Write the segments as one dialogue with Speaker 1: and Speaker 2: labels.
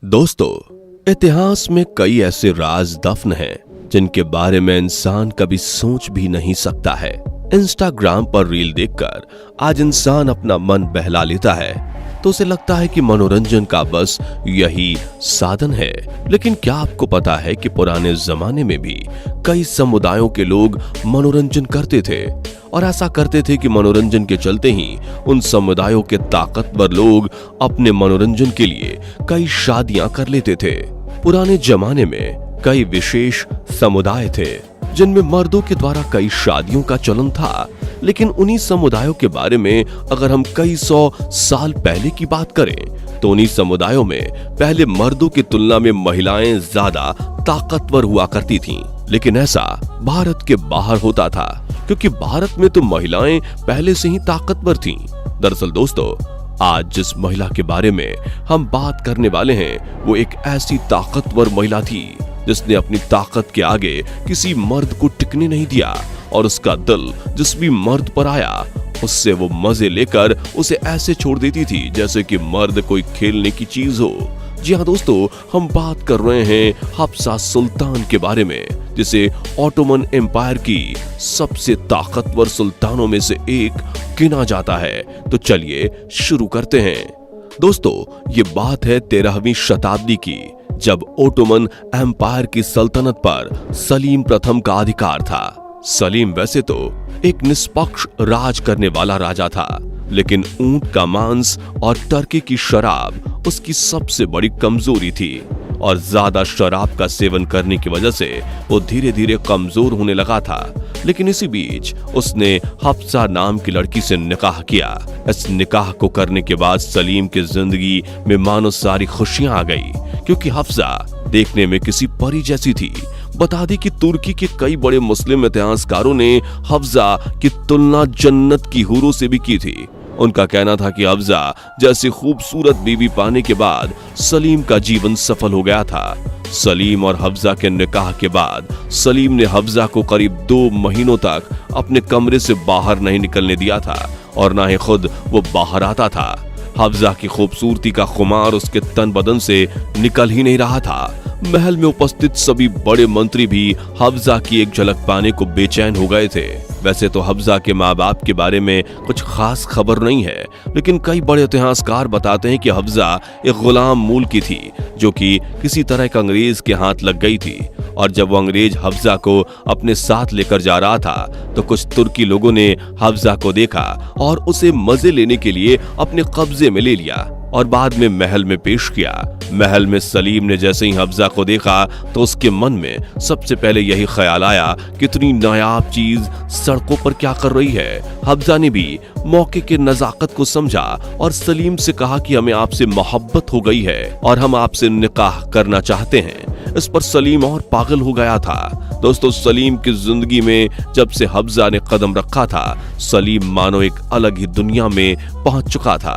Speaker 1: दोस्तों, इतिहास में कई ऐसे राज दफन हैं जिनके बारे में इंसान कभी सोच भी नहीं सकता है। इंस्टाग्राम पर रील देखकर आज इंसान अपना मन बहला लेता है तो उसे लगता है कि मनोरंजन का बस यही साधन है। लेकिन क्या आपको पता है कि पुराने जमाने में भी कई समुदायों के लोग मनोरंजन करते थे और ऐसा करते थे कि मनोरंजन के चलते ही उन समुदायों के ताकतवर लोग अपने मनोरंजन के लिए कई शादियां कर लेते थे। पुराने जमाने में कई विशेष समुदाय थे जिनमें मर्दों के द्वारा कई शादियों का चलन था। लेकिन उन्हीं समुदायों के बारे में अगर हम कई 100 साल पहले की बात करें तो उन्हीं समुदायों में पहले मर्दों की तुलना में महिलाएं ज्यादा ताकतवर हुआ करती थीं। लेकिन ऐसा भारत के बाहर होता था क्योंकि भारत में तो महिलाएं पहले से ही ताकतवर थीं। दरअसल दोस्तों, आज जिस महिला के बारे में हम बात करने वाले हैं वो एक ऐसी ताकतवर महिला थी जिसने अपनी ताकत के आगे किसी मर्द को टिकने नहीं दिया और उसका दिल जिस भी मर्द पर आया उससे वो मजे लेकर उसे ऐसे छोड़ देती थी जैसे कि मर्द कोई खेलने की चीज हो। जी हाँ दोस्तों, हम बात कर रहे हैं हफ्सा सुल्तान के बारे में, जिसे ऑटोमन एम्पायर की सबसे ताकतवर सुल्तानों में से एक गिना जाता है। तो चलिए शुरू करते हैं। दोस्तों, ये बात है 13वीं शताब्दी की, जब ऑटोमन एम्पायर की सल्तनत पर सलीम प्रथम का अधिकार था। सलीम वैसे तो एक निष्पक्ष राज करने वाला राजा था, लेकिन ऊंट का मांस और टर्की की शराब उसकी सबसे बड़ी कमजोरी थी और ज्यादा शराब का सेवन करने की वजह से वो धीरे धीरे कमजोर होने लगा था। लेकिन इसी बीच उसने हफ्सा नाम की लड़की से निकाह किया। इस निकाह को करने के बाद सलीम की जिंदगी में मानो सारी खुशियां आ गई, क्योंकि हफ्सा देखने में किसी परी जैसी थी। बता दें कि तुर्की के कई बड़े मुस्लिम इतिहासकारों ने हफ्सा की तुलना जन्नत की हूरों से भी की थी। उनका कहना था कि हफ्सा जैसी खूबसूरत बीवी पाने के बाद सलीम का जीवन सफल हो गया था। सलीम और हफ्सा के निकाह के बाद सलीम ने हफ्सा को करीब 2 महीनों तक अपने कमरे से बाहर नहीं निकलने दिया था और ना ही खुद वो बाहर आता था। हफ्सा की खूबसूरती का खुमार उसके तन बदन से निकल ही नहीं रहा था। महल में उपस्थित सभी बड़े मंत्री भी हफ्सा की एक झलक पाने को बेचैन हो गए थे। वैसे तो हफ्सा के माँ बाप के बारे में कुछ खास खबर नहीं है, लेकिन कई बड़े इतिहासकार बताते हैं कि हफ्सा एक गुलाम मूल की थी जो कि किसी तरह एक अंग्रेज के हाथ लग गई थी। और जब वो अंग्रेज हफ्सा को अपने साथ लेकर जा रहा था तो कुछ तुर्की लोगों ने हफ्सा को देखा और उसे मजे लेने के लिए अपने कब्जे में ले लिया और बाद में महल में पेश किया। महल में सलीम ने जैसे ही हफ्सा को देखा तो उसके मन में सबसे पहले यही ख्याल आया, कितनी नायाब चीज सड़कों पर क्या कर रही है। हफ्सा ने भी मौके के नजाकत को समझा और सलीम से कहा कि हमें आपसे मोहब्बत हो गई है और हम आपसे निकाह करना चाहते हैं। इस पर सलीम और पागल हो गया था। दोस्तों, सलीम की जिंदगी में जब से हफ्सा ने कदम रखा था, सलीम मानो एक अलग ही दुनिया में पहुंच चुका था।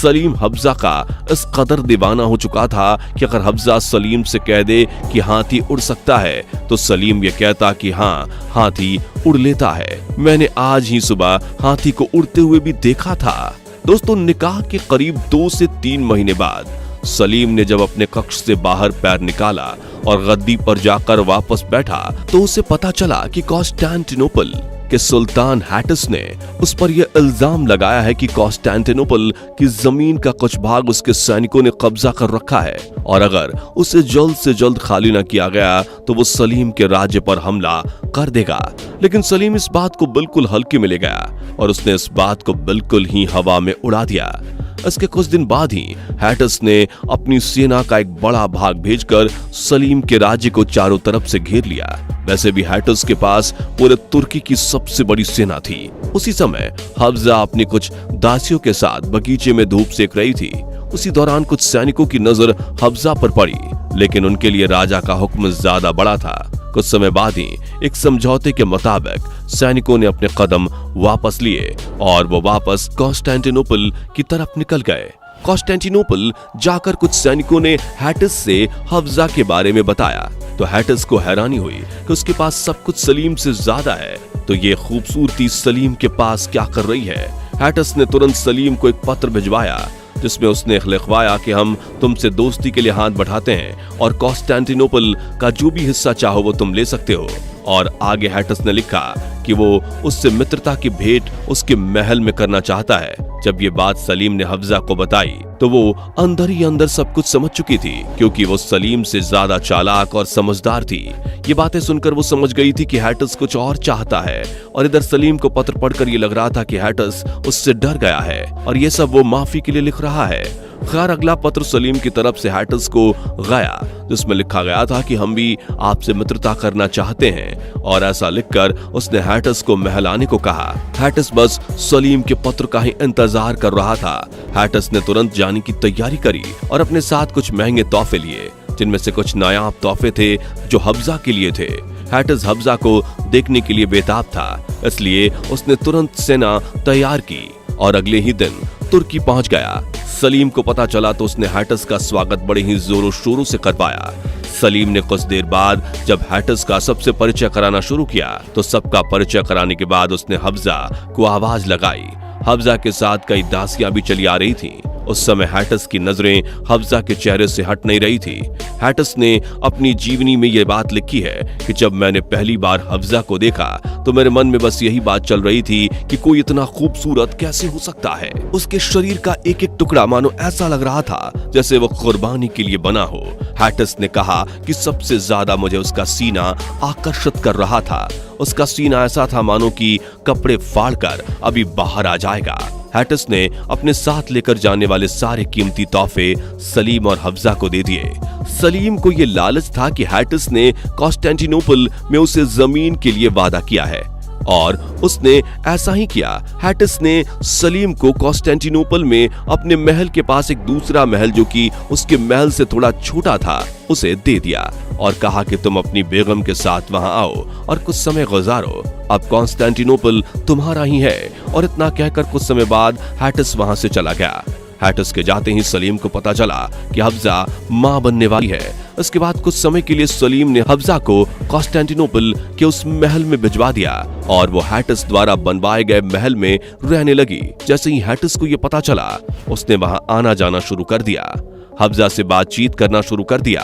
Speaker 1: सलीम हफ्सा का इस कदर दीवाना हो चुका था कि अगर हफ्सा सलीम से कह दे कि हाथी उड़ सकता है तो सलीम ये कहता कि हाँ, हाथी उड़ लेता है। मैंने आज ही सुबह हाथी को उड़ते हुए भी देखा था। दोस्तों, निकाह के करीब 2 से 3 महीने बाद सलीम ने जब अपने कक्ष से बाहर पैर निकाला और गद्दी पर जाकर वापस बैठा तो उसे पता चला कि कॉन्स्टेंटिनोपल के सुल्तान हैटस ने उस पर यह इल्जाम लगाया है कि कॉन्स्टेंटिनोपल की जमीन का कुछ भाग उसके सैनिकों ने कब्जा कर रखा है और अगर उसे जल्द से जल्द खाली न किया गया तो वो सलीम के राज्य पर हमला कर देगा। लेकिन सलीम इस बात को बिल्कुल हल्के में ले गया और उसने इस बात को बिल्कुल ही हवा में उड़ा दिया। इसके कुछ दिन बाद ही हैटस ने अपनी सेना का एक बड़ा भाग भेजकर सलीम के राज्य को चारों तरफ से घेर लिया। वैसे भी हैटस के पास पूरे तुर्की की सबसे बड़ी सेना थी। उसी समय हफ्सा अपनी कुछ दासियों के साथ बगीचे में धूप सेक रही थी। उसी दौरान कुछ सैनिकों की नजर हफ्सा पर पड़ी, लेकिन उनके लिए राजा का हुक्म ज्यादा बड़ा था। कुछ समय बाद ही एक समझौते के मुताबिक सैनिकों ने अपने कदम वापस लिए और वो वापस कॉन्स्टेंटिनोपल की तरफ निकल गए। कॉन्स्टेंटिनोपल जाकर कुछ सैनिकों ने हैटस से हफ्सा के बारे में बताया तो हैटस को हैरानी हुई कि उसके पास सब कुछ सलीम से ज्यादा है, तो ये खूबसूरती सलीम के पास क्या कर रही है। हैटस ने तुरंत सलीम को एक पत्र भिजवाया जिसमें उसने लिखवाया कि हम तुमसे दोस्ती के लिए हाथ बढ़ाते हैं और कॉन्स्टेंटिनोपल का जो भी हिस्सा चाहो वो तुम ले सकते हो। और आगे हैटस ने लिखा कि वो उससे मित्रता की भेंट उसके महल में करना चाहता है। जब ये बात सलीम ने हफ्जा को बताई तो वो अंदर ही अंदर सब कुछ समझ चुकी थी, क्योंकि वो सलीम से ज्यादा चालाक और समझदार थी। ये बातें सुनकर वो समझ गई थी कि हैटस कुछ और चाहता है, और इधर सलीम को पत्र पढ़कर ये लग रहा था कि हैटस उससे डर गया है और ये सब वो माफी के लिए लिख रहा है। खैर, अगला पत्र सलीम की तरफ से हैटस को गया, जिसमें लिखा गया था कि हम भी आपसे मित्रता करना चाहते हैं, और ऐसा लिखकर उसने हैटस को महल आने को कहा। हैटस बस सलीम के पत्र का ही इंतजार कर रहा था। हैटस ने तुरंत जाने की तैयारी करी और अपने साथ कुछ महंगे तोहफे लिए, जिनमें से कुछ नायाब तोहफे थे जो हफ्जा के लिए थे। हैटस हफ्जा को देखने के लिए बेताब था, इसलिए उसने तुरंत सेना तैयार की और अगले ही दिन तुर्की पहुंच गया। सलीम को पता चला तो उसने हैटस का स्वागत बड़े ही जोरों शोरों से करवाया। सलीम ने कुछ देर बाद जब हैटस का सबसे परिचय कराना शुरू किया तो सबका परिचय कराने के बाद उसने हफ्जा को आवाज लगाई। हफ्जा के साथ कई दासियां भी चली आ रही थीं। उस समय हैटस की नजरें हफ्जा के चेहरे से हट नहीं रही थी। हैटस ने अपनी जीवनी में यह बात लिखी है कि जब मैंने पहली बार हफ्जा को देखा तो मेरे मन में बस यही बात चल रही थी कि कोई इतना खूबसूरत कैसे हो सकता है। उसके शरीर का एक एक टुकड़ा मानो ऐसा लग रहा था जैसे वो कुर्बानी के लिए बना हो। हैटस ने कहा कि सबसे ज्यादा मुझे उसका सीना आकर्षित कर रहा था। उसका सीना ऐसा था मानो कि कपड़े फाड़कर अभी बाहर आ जाएगा। हैटस ने अपने साथ लेकर जाने वाले सारे कीमती तोहफे सलीम और हफ्जा को दे दिए। सलीम को यह लालच था कि हैटस ने कॉन्स्टेंटिनोपल में उसे जमीन के लिए वादा किया है, और उसने ऐसा ही किया। हैटस ने सलीम को कॉन्स्टेंटिनोपल में अपने महल के पास एक दूसरा महल जो कि उसके महल से थोड़ा छोटा था उसे दे दिया और कहा कि तुम अपनी बेगम के साथ वहां आओ और कुछ समय गुजारो। अब कॉन्स्टेंटिनोपल तुम्हारा ही है। और इतना कहकर कुछ समय बाद हैटस वहां से चला गया। हैटस के जाते ही सलीम को पता चला कि हफ्जा मां बनने वाली है। इसके बाद कुछ समय के लिए सलीम ने हफ्जा को कॉन्स्टेंटिनोपल के उस महल में भिजवा दिया और वो हैटस द्वारा बनवाए गए महल में रहने लगी। जैसे ही हैटस को यह पता चला उसने वहां आना जाना शुरू कर दिया, हफ्जा से बातचीत करना शुरू कर दिया।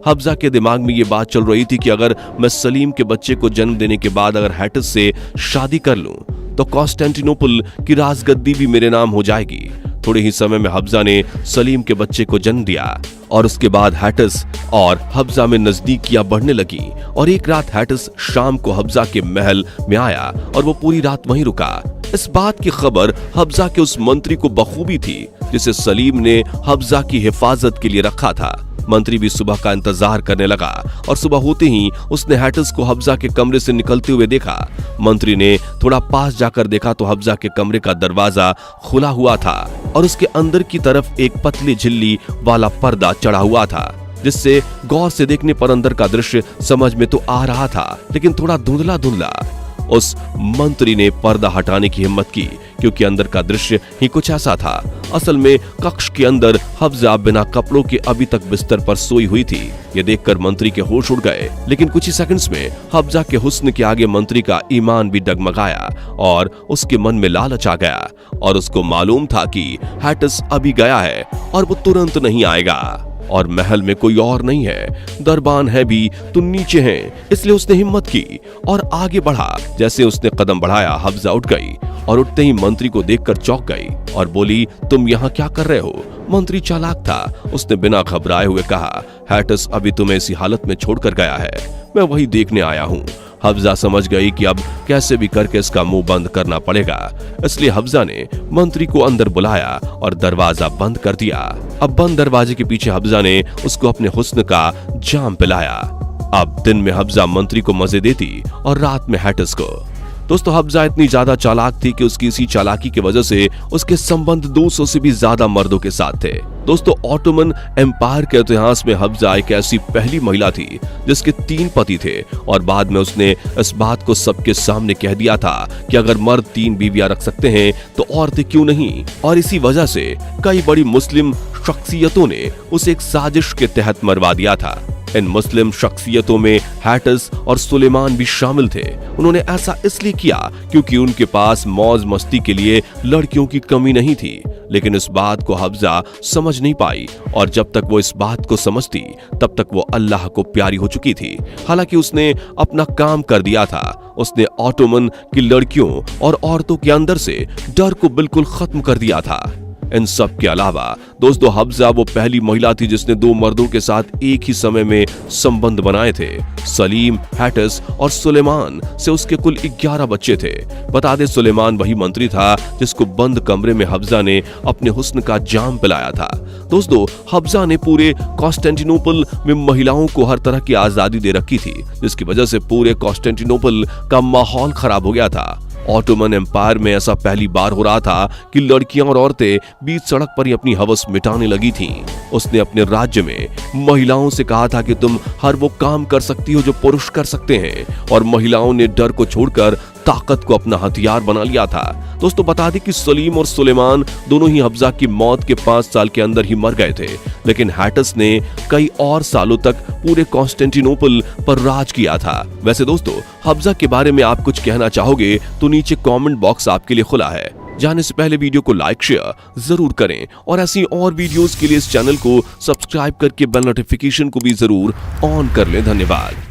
Speaker 1: हफ्जा के दिमाग में ये बात चल रही थी कि अगर मैं सलीम के बच्चे को जन्म देने के बाद अगर हैटस से शादी कर लूं तो कॉन्स्टेंटिनोपल की राजगद्दी भी मेरे नाम हो जाएगी। थोड़े ही समय में हफ्जा ने सलीम के बच्चे को जन्म दिया और उसके बाद हैटस और हफ्जा में नजदीकियां बढ़ने लगी। और एक रात हैटस शाम को हफ्जा के महल में आया और वो पूरी रात वहीं रुका। इस बात की खबर हफ्जा के उस मंत्री को बखूबी थी जिसे सलीम ने हफ्जा की हिफाजत के लिए रखा था। मंत्री भी सुबह का इंतजार करने लगा और सुबह होते ही उसने हैटस को हफ्जा के कमरे से निकलते हुए देखा। मंत्री ने थोड़ा पास जाकर देखा तो हफ्जा के कमरे का दरवाजा खुला हुआ था और उसके अंदर की तरफ एक पतली झिल्ली वाला पर्दा चढ़ा हुआ था, जिससे गौर से देखने पर अंदर का दृश्य समझ में तो आ रहा था, लेकिन थोड़ा धुंधला धुंधला। उस मंत्री ने पर्दा हटाने की हिम्मत की क्योंकि अंदर का दृश्य ही कुछ ऐसा था। असल में कक्ष के अंदर हफ्जा बिना कपड़ों के अभी तक बिस्तर पर सोई हुई थी। ये देखकर मंत्री के होश उड़ गए, लेकिन कुछ ही सेकंड्स में हफ्जा के हुस्न के आगे मंत्री का ईमान भी डगमगाया और उसके मन में लालच आ गया और उसको मालूम था कि हैटस अभी गया है और वो तुरंत नहीं आएगा और महल में कोई और नहीं है, दरबान है भी तो नीचे हैं। इसलिए उसने हिम्मत की और आगे बढ़ा। जैसे उसने कदम बढ़ाया हफ्जा उठ गई और उठते ही मंत्री को देखकर चौंक गई और बोली, तुम यहाँ क्या कर रहे हो? मंत्री चालाक था, उसने बिना घबराए हुए कहा, हैटस अभी तुम्हें इसी हालत में छोड़कर गया है, मैं वही देखने आया हूँ। हफ्जा समझ गई कि अब कैसे भी करके इसका मुंह बंद करना पड़ेगा, इसलिए हफ्जा ने मंत्री को अंदर बुलाया और दरवाजा बंद कर दिया। अब बंद दरवाजे के पीछे हफ्जा ने उसको अपने हुस्न का जाम पिलाया। अब दिन में हफ्जा मंत्री को मजे देती और रात में हैटस को। दोस्तों, हफ्जा इतनी ज्यादा चालाक थी कि उसकी इसी चालाकी की वजह से उसके संबंध 200 से भी ज्यादा मर्दों के साथ थे। दोस्तों, ऑटोमन एम्पायर के इतिहास में हफ्जा एक ऐसी पहली महिला थी जिसके 3 पति थे और बाद में उसने इस बात को सबके सामने कह दिया था कि अगर मर्द 3 बीवियां रख सकते हैं तो औरतें क्यों नहीं। और इसी वजह से कई बड़ी मुस्लिम शख्सियतों ने उसे एक साजिश के तहत मरवा दिया था। इन मुस्लिम शख्सियतों में हैटस और सुलेमान भी शामिल थे। उन्होंने ऐसा इसलिए किया क्योंकि उनके पास मौज मस्ती के लिए लड़कियों की कमी नहीं थी। लेकिन इस बात को हफ्जा समझ नहीं पाई और जब तक वो इस बात को समझती तब तक वो अल्लाह को प्यारी हो चुकी थी। हालांकि उसने अपना काम कर दिया था। उसने ऑटोमन की लड़कियों और औरतों के अंदर से डर को बिल्कुल खत्म कर दिया था। इन सब के अलावा दोस्तों हफ्जा वो पहली महिला थी जिसने 2 मर्दों के साथ एक ही समय में संबंध बनाए थे। सलीम, हैटिस और सुलेमान से उसके कुल 11 बच्चे थे। बता दे सुलेमान वही मंत्री था जिसको बंद कमरे में हफ्जा ने अपने हुस्न का जाम पिलाया था। दोस्तों हफ्जा ने पूरे कॉन्स्टेंटिनोपल में महिलाओं को हर तरह की आजादी दे रखी थी, जिसकी वजह से पूरे कॉन्स्टेंटिनोपल का माहौल खराब हो गया था। ऑटोमन एम्पायर में ऐसा पहली बार हो रहा था कि लड़कियां और औरतें बीच सड़क पर ही अपनी हवस मिटाने लगी थीं। उसने अपने राज्य में महिलाओं से कहा था कि तुम हर वो काम कर सकती हो जो पुरुष कर सकते हैं, और महिलाओं ने डर को छोड़कर ताकत को अपना हथियार बना लिया था। दोस्तों बता दें कि सलीम और सुलेमान दोनों ही हफ्जा की मौत के 5 साल के अंदर ही मर गए थे, लेकिन हैटिस ने कई और सालों तक पूरे कॉन्स्टेंटिनोपल पर राज किया था। वैसे दोस्तों हफ्जा के बारे में आप कुछ कहना चाहोगे तो नीचे कमेंट बॉक्स आपके लिए खुला है। जाने से पहले वीडियो को लाइक शेयर जरूर करें और ऐसी और वीडियोस के लिए इस चैनल को सब्सक्राइब करके बेल नोटिफिकेशन को भी जरूर ऑन कर लें। धन्यवाद।